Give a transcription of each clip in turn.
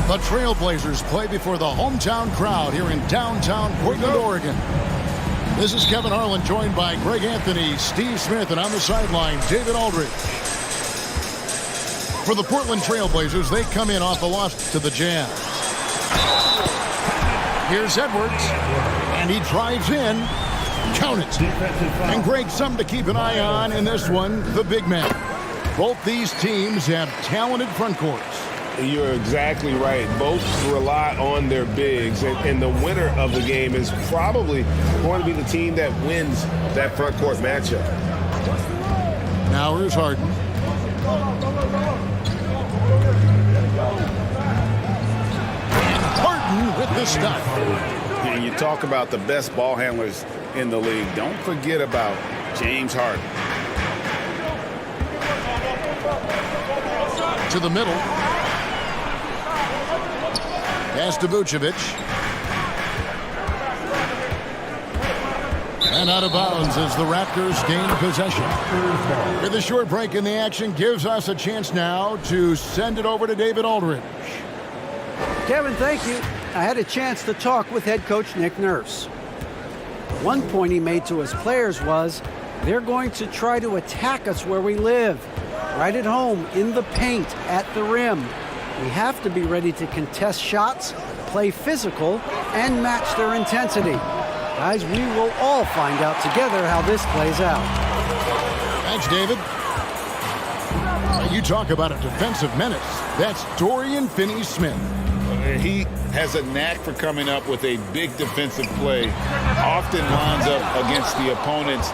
The Trailblazers play before the hometown crowd here in downtown Portland, Oregon. This is Kevin Harlan, joined by Greg Anthony, Steve Smith, and on the sideline, David Aldridge. For the Portland Trailblazers, they come in off a loss to the Jazz. Here's Edwards, and he drives in. Count it. And Greg, something to keep an eye on in this one, the big man. Both these teams have talented front courts. You're exactly right. Both rely on their bigs, and the winner of the game is probably going to be the team that wins that front court matchup. Now here's Harden. And Harden with the stop. And you talk about the best ball handlers in the league. Don't forget about James Harden. To the middle. Pass to Vucevic. And out of bounds as the Raptors gain possession. With a short break in the action gives us a chance now to send it over to David Aldridge. Kevin, thank you. I had a chance to talk with head coach Nick Nurse. One point he made to his players was, they're going to try to attack us where we live. Right at home, in the paint, at the rim. We have to be ready to contest shots, play physical, and match their intensity. Guys, we will all find out together how this plays out. Thanks, David. You talk about a defensive menace. That's Dorian Finney-Smith. He has a knack for coming up with a big defensive play. Often lines up against the opponent's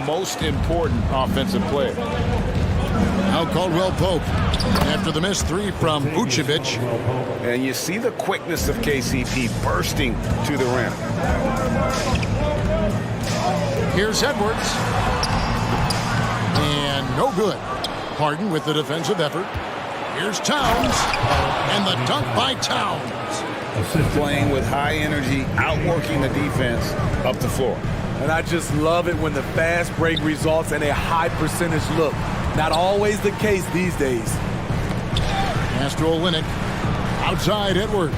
most important offensive play. Now Caldwell Pope after the missed three from Vucevic. And you see the quickness of KCP bursting to the rim. Here's Edwards. And no good. Harden with the defensive effort. Here's Towns. And the dunk by Towns. Playing with high energy, outworking the defense up the floor. And I just love it when the fast break results in a high percentage look. Not always the case these days. Pass to Olynyk. Outside Edwards.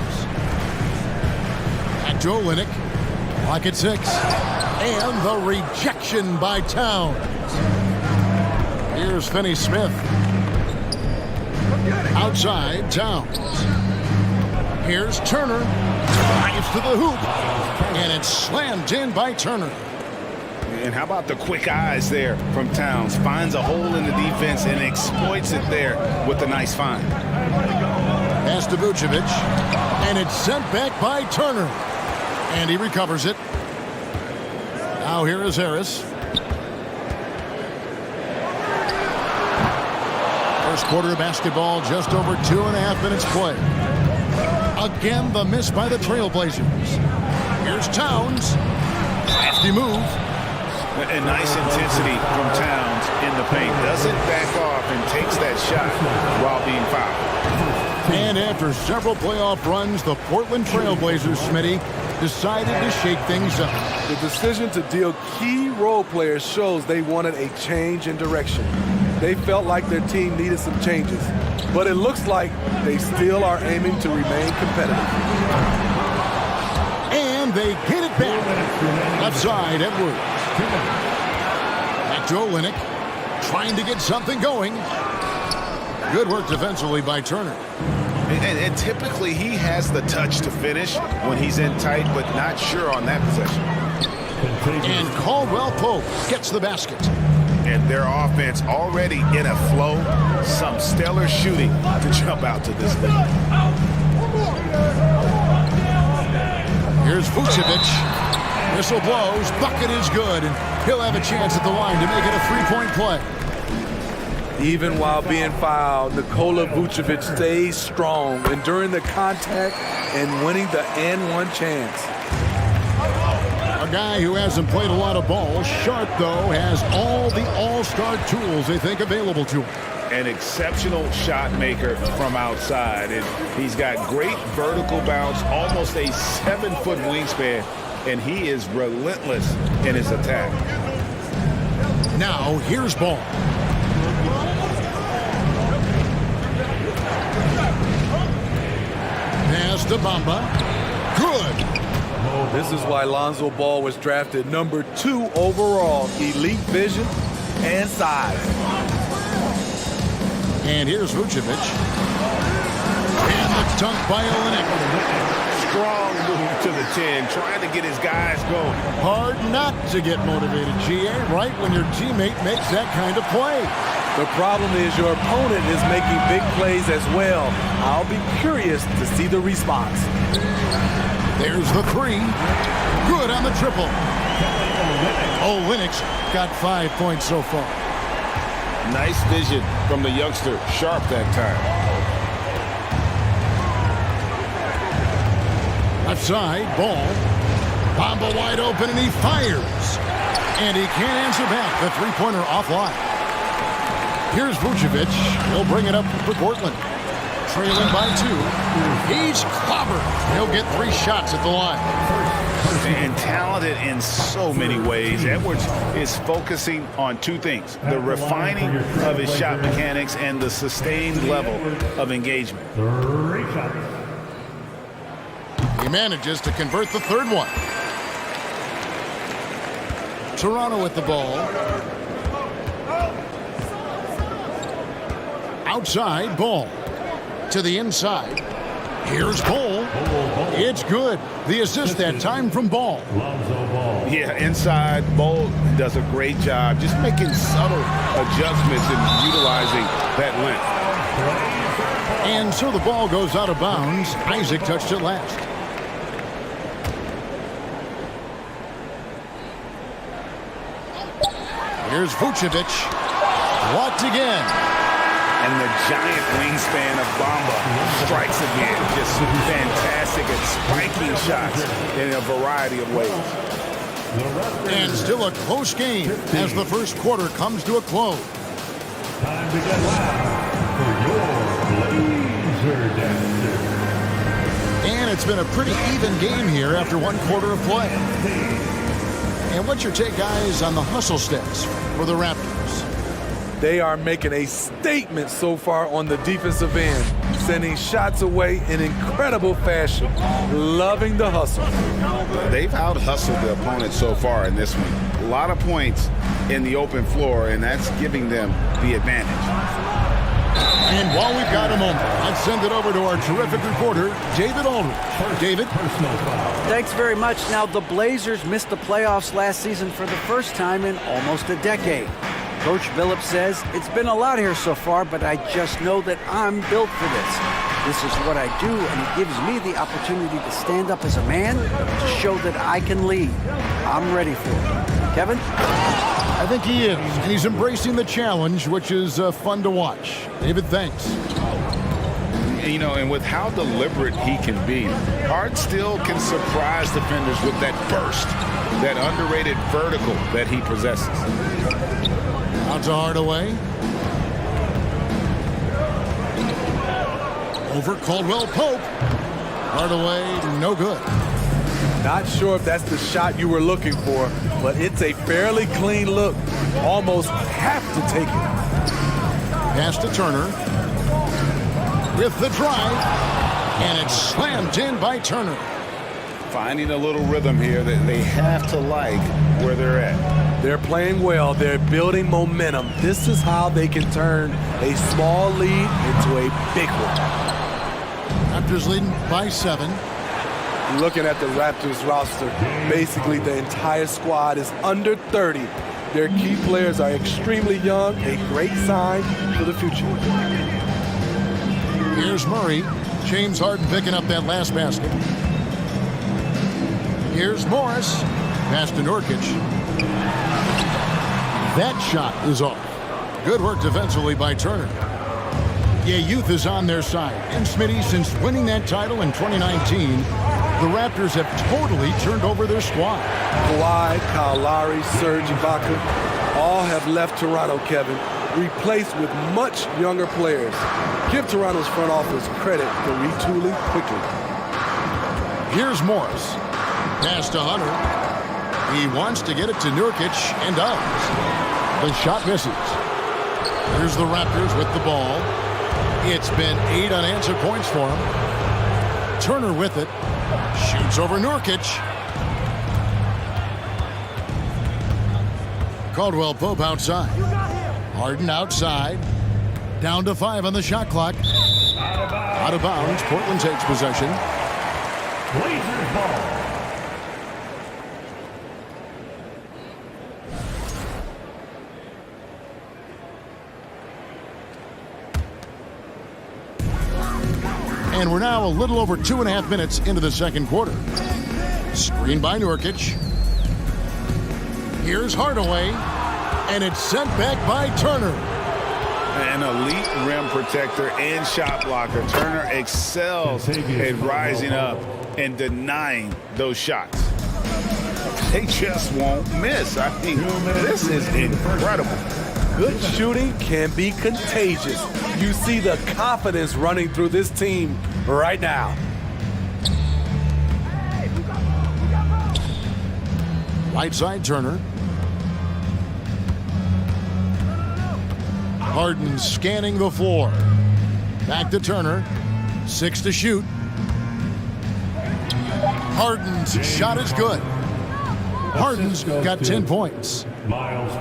Back to Olynyk. Clock at 6. And the rejection by Towns. Here's Finney-Smith. Outside Towns. Here's Turner. Drives to the hoop. And it's slammed in by Turner. And how about the quick eyes there from Towns? Finds a hole in the defense and exploits it there with a nice find. Pass to Vucevic. And it's sent back by Turner. And he recovers it. Now here is Harris. First quarter of basketball, just over 2.5 minutes play. Again, the miss by the Trailblazers. Here's Towns. Crafty move. A nice intensity from Towns in the paint. Doesn't back off and takes that shot while being fouled. And after several playoff runs, the Portland Trailblazers, Smitty, decided to shake things up. The decision to deal key role players shows they wanted a change in direction. They felt like their team needed some changes, but it looks like they still are aiming to remain competitive. And they get it back. Left side, Edwards. Back to Olynyk. Trying to get something going. Good work defensively by Turner. And typically he has the touch to finish when he's in tight, but not sure on that possession. And Caldwell Pope gets the basket. And their offense already in a flow. Some stellar shooting to jump out to this lead. Here's Vucevic. Whistle blows. Bucket is good. And he'll have a chance at the line to make it a three-point play. Even while being fouled, Nikola Vucevic stays strong, enduring the contact and winning the and-one chance. A guy who hasn't played a lot of ball. Sharp, though, has all the all-star tools they think available to him. An exceptional shot maker from outside. And he's got great vertical bounce, almost a 7-foot wingspan, and he is relentless in his attack. Now, here's Ball. to Bamba. Good. This is why Lonzo Ball was drafted number 2 overall. Elite vision and size. And here's Vucevic. And the dunk by Olynyk. Strong move to the 10, trying to get his guys going. Hard not to get motivated, GA, right when your teammate makes that kind of play. The problem is your opponent is making big plays as well. I'll be curious to see the response. There's the 3. Good on the triple. Olynyk's got 5 points so far. Nice vision from the youngster. Sharp that time. Left side, Ball. Bamba wide open, and he fires. And he can't answer back. The three-pointer offline. Here's Vucevic. He'll bring it up for Portland. Trailing by 2. He's clobbered. He'll get 3 shots at the line. And talented in so many ways. Edwards is focusing on 2 things: the refining of his shot mechanics and the sustained level of engagement. He manages to convert the 3rd one. Toronto with the ball. Outside, Ball. To the inside. Here's Cole. It's good. The assist that time from Ball. Yeah, inside, Ball does a great job just making subtle adjustments and utilizing that length. And so the ball goes out of bounds. Isaac touched it last. Here's Vucevic. Blocked again. And the giant wingspan of Bamba strikes again. Just fantastic at spiking shots in a variety of ways. And still a close game as the first quarter comes to a close. Time to get loud for your Blazer Dancer. And it's been a pretty even game here after 1 quarter of play. And what's your take, guys, on the hustle stats for the Raptors? They are making a statement so far on the defensive end, sending shots away in incredible fashion. Loving the hustle. They've out-hustled the opponent so far in this one. A lot of points in the open floor, and that's giving them the advantage. And while we've got a moment, let's send it over to our terrific reporter, David Aldridge. David? Thanks very much. Now, the Blazers missed the playoffs last season for the first time in almost a decade. Coach Billups says, it's been a lot here so far, but I just know that I'm built for this. This is what I do, and it gives me the opportunity to stand up as a man to show that I can lead. I'm ready for it. Kevin? I think he is. And he's embracing the challenge, which is fun to watch. David, thanks. You know, and with how deliberate he can be, Hart still can surprise defenders with that burst, that underrated vertical that he possesses. Out to Hardaway. Over Caldwell Pope. Hardaway, no good. Not sure if that's the shot you were looking for, but it's a fairly clean look. Almost have to take it. Pass to Turner. With the drive. And it's slammed in by Turner. Finding a little rhythm here that they have to like where they're at. They're playing well. They're building momentum. This is how they can turn a small lead into a big one. Raptors leading by 7. Looking at the Raptors roster, basically the entire squad is under 30. Their key players are extremely young, a great sign for the future. Here's Murray. James Harden picking up that last basket. Here's Morris. Pass to Nurkic. That shot is off. Good work defensively by Turner. Yeah, youth is on their side. And Smitty, since winning that title in 2019, the Raptors have totally turned over their squad. Kawhi, Kyle Lowry, Serge Ibaka, all have left Toronto, Kevin, replaced with much younger players. Give Toronto's front office credit for retooling quickly. Here's Morris. Pass to Hunter. He wants to get it to Nurkic and does. The shot misses. Here's the Raptors with the ball. It's been 8 unanswered points for them. Turner with it. Shoots over Nurkic. Caldwell Pope outside. Harden outside. Down to 5 on the shot clock. Out of bounds. Portland takes possession. Blazers ball. And we're now a little over 2.5 minutes into the second quarter. Screen by Nurkic. Here's Hardaway. And it's sent back by Turner. An elite rim protector and shot blocker. Turner excels at rising up and denying those shots. They just won't miss. I mean, this is incredible. Good shooting can be contagious. You see the confidence running through this team right now. Right side Turner. Harden scanning the floor. Back to Turner. 6 to shoot. Harden's shot is good. Harden's got 10 points.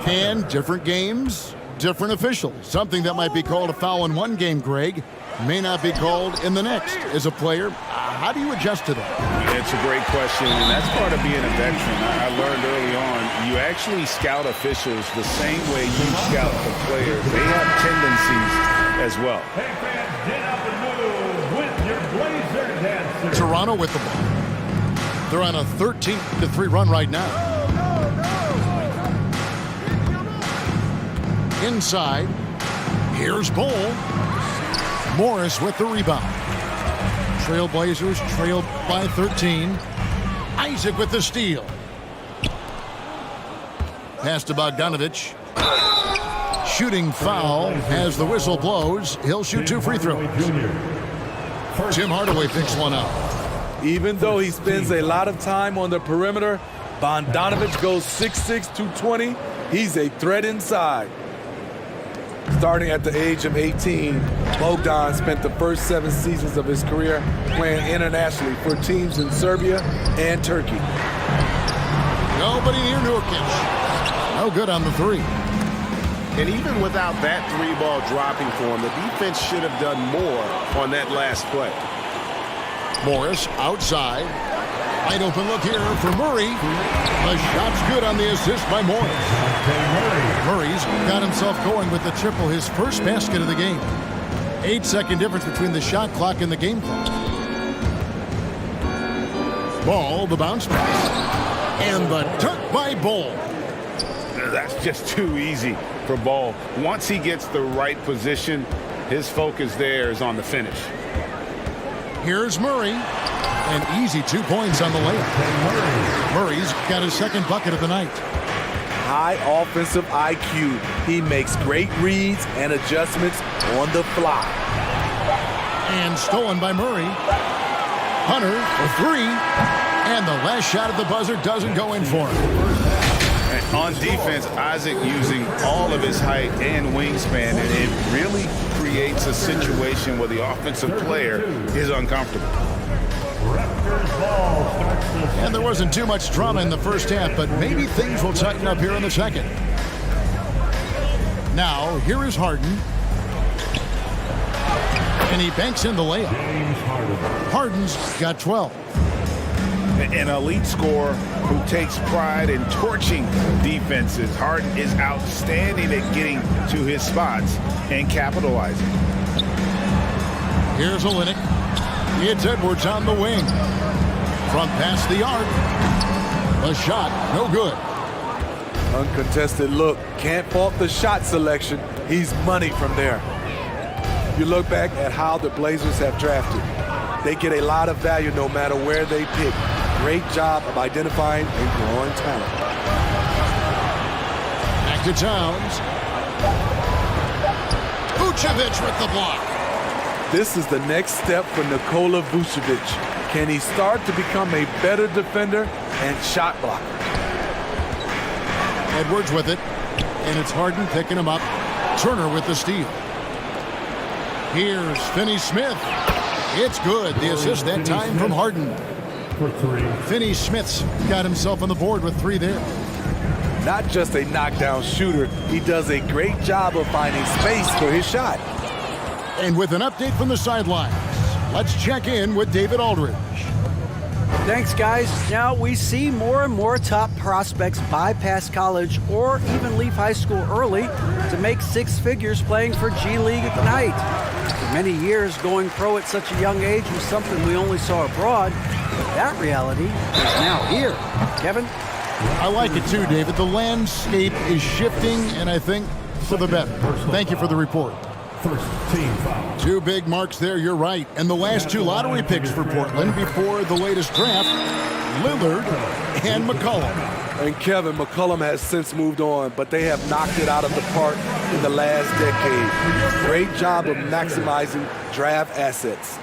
And different games, different officials. Something that might be called a foul in one game, Greg, may not be called in the next. As a player, how do you adjust to that? It's a great question, and that's part of being a veteran. I learned early on, you actually scout officials the same way you scout the players. They have tendencies as well. Hey fans, get up and move with your Blazer dancer. Toronto with the ball. They're on a 13-3 run right now. Inside, here's Bol. Morris with the rebound. Trailblazers trailed by 13. Isaac with the steal. Pass to Bogdanovich. Shooting foul as the whistle blows. He'll shoot 2 free throws. Tim Hardaway picks one up. Even though he spends a lot of time on the perimeter, Bogdanovich goes 6'6", 220. He's a threat inside. Starting at the age of 18, Bogdan spent the first 7 seasons of his career playing internationally for teams in Serbia and Turkey. Nobody near Nurkic. No good on the 3. And even without that 3-ball dropping for him, the defense should have done more on that last play. Morris outside. Wide open look here for Murray. The shot's good on the assist by Morris. Murray's got himself going with the triple, his first basket of the game. 8-second difference between the shot clock and the game clock. Ball, the bounce pass. And the dunk by Bol. That's just too easy for Bol. Once he gets the right position, his focus there is on the finish. Here's Murray. An easy 2 points on the layup. Murray's got his second bucket of the night. High offensive IQ. He makes great reads and adjustments on the fly. And stolen by Murray. Hunter for 3. And the last shot at the buzzer doesn't go in for him. And on defense, Isaac using all of his height and wingspan, and it really creates a situation where the offensive player is uncomfortable. And there wasn't too much drama in the first half, but maybe things will tighten up here in the second. Now, here is Harden. And he banks in the layup. Harden's got 12. An elite scorer who takes pride in torching defenses. Harden is outstanding at getting to his spots and capitalizing. Here's Olynyk. It's Edwards on the wing. From past the arc. A shot, no good. Uncontested look. Can't fault the shot selection. He's money from there. You look back at how the Blazers have drafted. They get a lot of value no matter where they pick. Great job of identifying and growing talent. Back to Towns. Vucevic with the block. This is the next step for Nikola Vucevic. Can he start to become a better defender and shot blocker? Edwards with it. And it's Harden picking him up. Turner with the steal. Here's Finney-Smith. It's good. The assist that time from Harden. For 3. Finney-Smith's got himself on the board with 3 there. Not just a knockdown shooter, he does a great job of finding space for his shot. And with an update from the sidelines, let's check in with David Aldridge. Thanks, guys. Now we see more and more top prospects bypass college or even leave high school early to make 6 figures playing for G League Ignite. For many years, going pro at such a young age was something we only saw abroad, but that reality is now here. Kevin? I like it too, David. The landscape is shifting, and I think for the better. Thank you for the report. First team foul. 2 big marks there, you're right. And the last 2 lottery picks for Portland before the latest draft, Lillard and McCollum. And Kevin, McCollum has since moved on, but they have knocked it out of the park in the last decade. Great job of maximizing draft assets.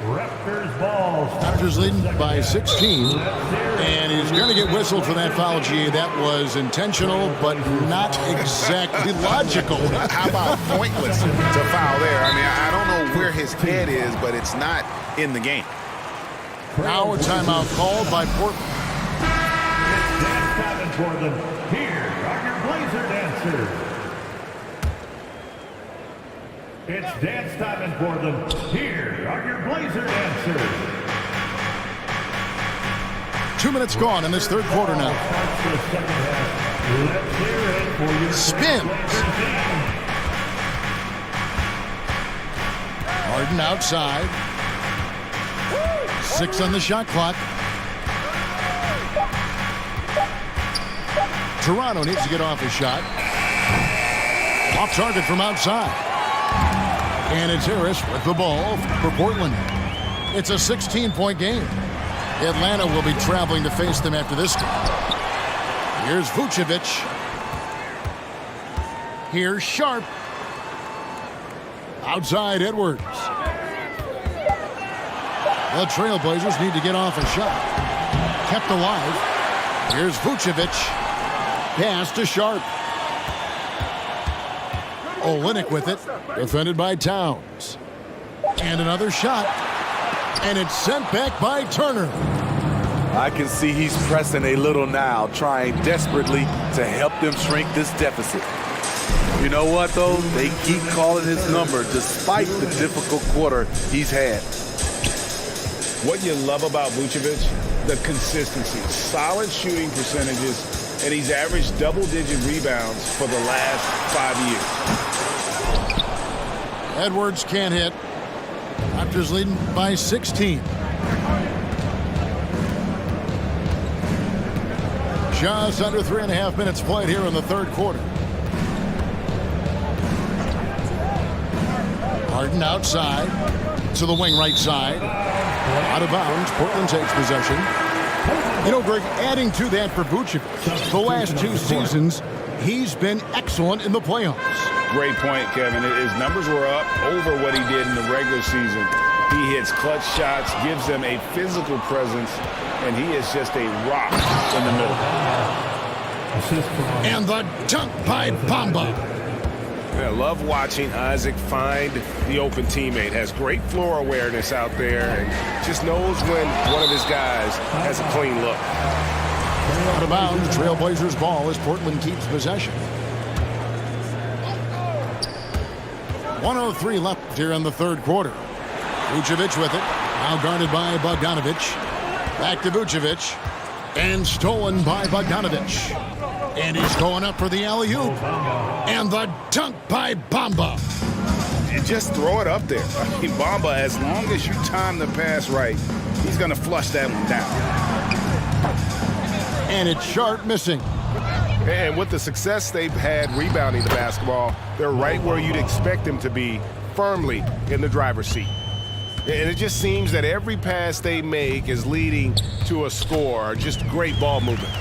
Raptors ball. Raptors leading by 16. And he's going to get whistled for that foul, G. That was intentional, but not exactly logical. How about pointless to foul there? I mean, I don't know where his head is, but it's not in the game. Now a timeout called by Portland. Dance time in Portland. Here are your Blazer dancers. It's dance time in Portland. Here are your Blazer dancers. 2 minutes gone in this third quarter now. Let's hear it for your Spins. Harden outside. 6 on the shot clock. Toronto needs to get off his shot. Off target from outside. And it's Harris with the ball for Portland. It's a 16-point game. Atlanta will be traveling to face them after this game. Here's Vucevic. Here's Sharp. Outside Edwards. The Trailblazers need to get off a shot. Kept alive. Here's Vucevic. Pass to Sharp. Olynyk with it. Defended by Towns. And another shot. And it's sent back by Turner. I can see he's pressing a little now, trying desperately to help them shrink this deficit. You know what, though? They keep calling his number despite the difficult quarter he's had. What you love about Vucevic? The consistency. Solid shooting percentages, and he's averaged double-digit rebounds for the last 5 years. Edwards can't hit. Raptors leading by 16. Just under 3.5 minutes played here in the third quarter. Harden outside to the wing right side. Out of bounds. Portland takes possession. You know, Greg, adding to that for Vucevic, the last 2 seasons, he's been excellent in the playoffs. Great point, Kevin. His numbers were up over what he did in the regular season. He hits clutch shots, gives them a physical presence, and he is just a rock in the middle. And the dunk by Bamba. I love watching Isaac find the open teammate. Has great floor awareness out there and just knows when one of his guys has a clean look. Out of bounds. Trailblazers ball as Portland keeps possession. 1:03 left here in the third quarter. Vucevic with it. Now guarded by Bogdanovic. Back to Vucevic. And stolen by Bogdanovic. And he's going up for the alley-oop. And the dunk by Bamba. And just throw it up there. I mean, Bamba, as long as you time the pass right, he's going to flush that one down. And it's Sharp missing. And with the success they've had rebounding the basketball, they're right where you'd expect them to be, firmly in the driver's seat. And it just seems that every pass they make is leading to a score. Just great ball movement.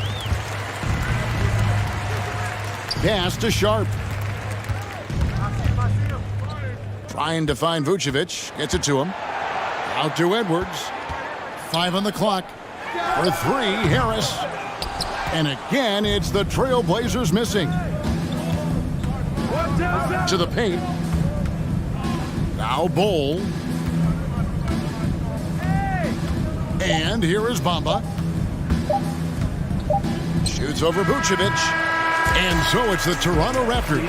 Pass to Sharp. Trying to find Vucevic. Gets it to him. Out to Edwards. 5 on the clock. For 3, Harris. And again, it's the Trailblazers missing. To the paint. Now Bol. And here is Bamba. Shoots over Vucevic. And so it's the Toronto Raptors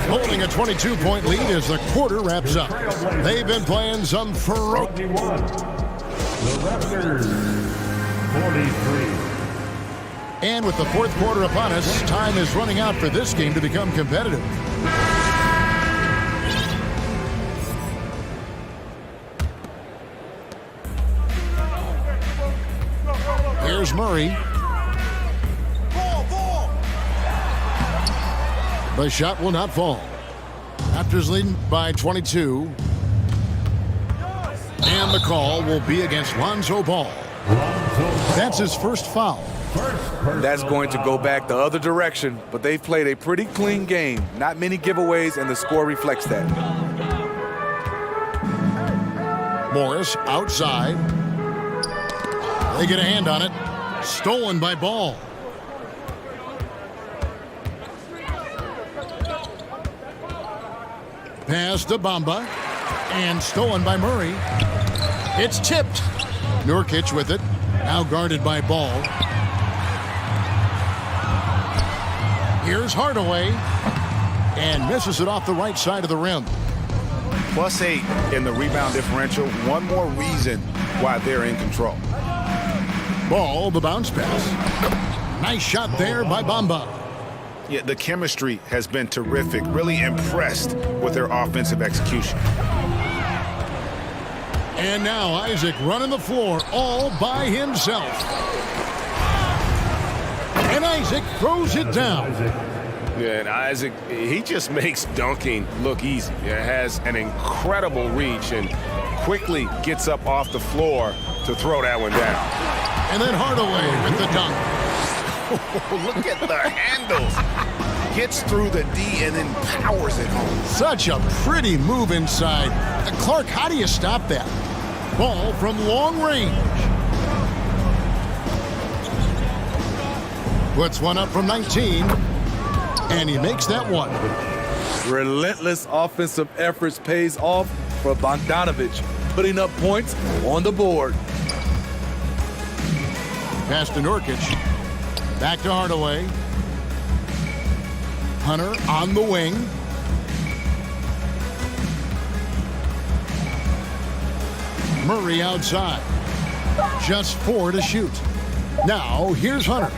holding a 22-point lead as the quarter wraps up. They've been playing some ferocious. 41. The Raptors, 43. And with the fourth quarter upon us, time is running out for this game to become competitive. Here's Murray. The shot will not fall. Raptors leading by 22. And the call will be against Lonzo Ball. That's his first foul. That's going to go back the other direction, but they've played a pretty clean game. Not many giveaways, and the score reflects that. Morris outside. They get a hand on it. Stolen by Ball. Pass to Bamba. And stolen by Murray. It's tipped. Nurkic with it. Now guarded by Ball. Here's Hardaway. And misses it off the right side of the rim. +8 in the rebound differential. One more reason why they're in control. Ball, the bounce pass. Nice shot there by Bamba. Yeah, the chemistry has been terrific. Really impressed with their offensive execution. And now Isaac running the floor all by himself. And Isaac throws it down. Yeah, and Isaac, he just makes dunking look easy. It has an incredible reach and quickly gets up off the floor to throw that one down. And then Hardaway with the dunk. Look at the handles. Gets through the D and then powers it home. Such a pretty move inside. Clark, how do you stop that? Ball from long range. Puts one up from 19. And he makes that one. Relentless offensive efforts pays off for Bogdanovic, putting up points on the board. Pass to Nurkic. Back to Hardaway. Hunter on the wing. Murray outside. Just 4 to shoot. Now, here's Hunter.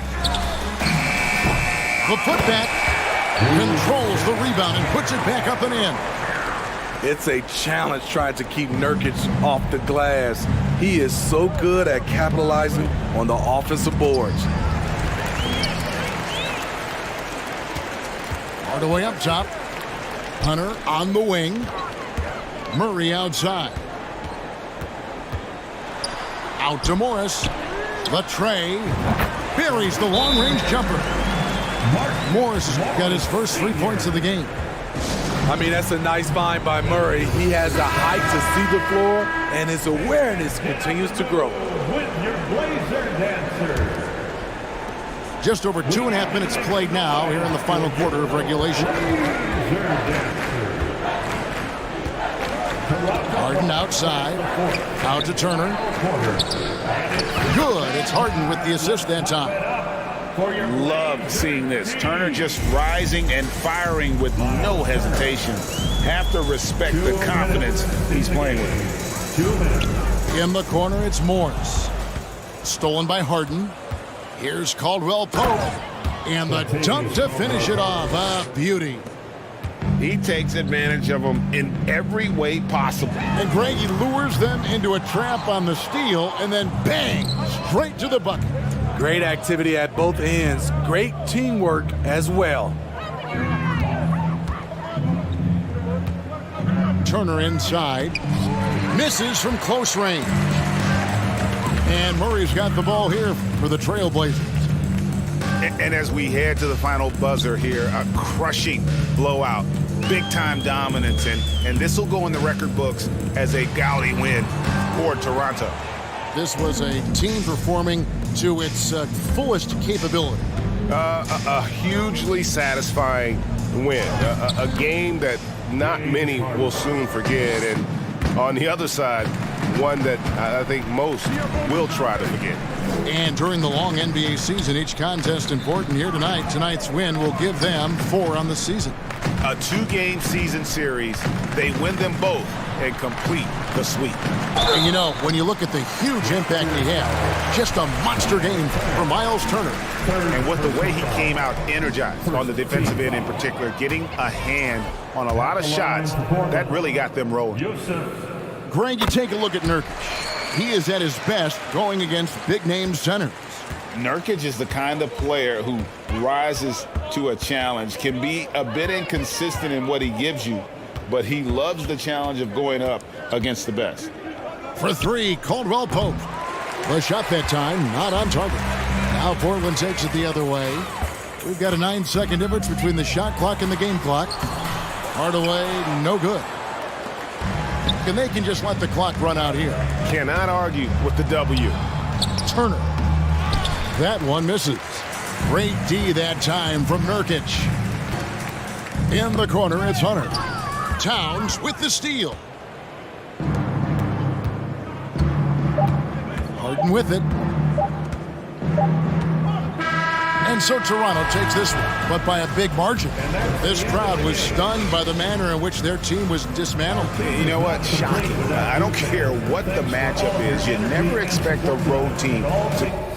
The putback controls the rebound and puts it back up and in. It's a challenge trying to keep Nurkic off the glass. He is so good at capitalizing on the offensive boards. Hardaway up top. Hunter on the wing. Murray outside. Out to Morris. The tray. Buries the long-range jumper. Morris has got his first 3 points of the game. I mean, that's a nice find by Murray. He has the height to see the floor, and his awareness continues to grow. With your Blazer dancers. Just over 2.5 minutes played now here in the final quarter of regulation. Harden outside. Out to Turner. Good. It's Harden with the assist that time. Love seeing this. Turner just rising and firing with no hesitation. Have to respect the confidence he's playing with. 2 minutes. In the corner, it's Morris. Stolen by Harden. Here's Caldwell Pope. And the dunk to finish it off. A beauty. He takes advantage of them in every way possible. And Greg, he lures them into a trap on the steal and then bang, straight to the bucket. Great activity at both ends. Great teamwork as well. Turner inside. Misses from close range. And Murray's got the ball here for the Trailblazers. And as we head to the final buzzer here, a crushing blowout. Big-time dominance, and this will go in the record books as a gaudy win for Toronto. This was a team performing to its fullest capability. A hugely satisfying win. A game that not many will soon forget. And on the other side, one that I think most will try to forget. And during the long NBA season, each contest important. Here tonight. Tonight's win will give them 4 on the season. A 2-game season series, they win them both and complete the sweep. And you know, when you look at the huge impact he had, just a monster game for Miles Turner. And with the way he came out energized on the defensive end in particular, getting a hand on a lot of shots, that really got them rolling. Greg, you take a look at Nurkic. He is at his best going against big-name centers. Nurkic is the kind of player who rises to a challenge, can be a bit inconsistent in what he gives you, but he loves the challenge of going up against the best. For 3, Caldwell Pope. The shot that time, not on target. Now Portland takes it the other way. We've got a 9-second difference between the shot clock and the game clock. Hardaway, no good. And they can just let the clock run out here. Cannot argue with the W. Turner. That one misses. Great D that time from Nurkic. In the corner, it's Hunter. Towns with the steal. Harden with it. And so Toronto takes this one, but by a big margin. This crowd was stunned by the manner in which their team was dismantled. You know what? Shocking. I don't care what the matchup is. You never expect a road team to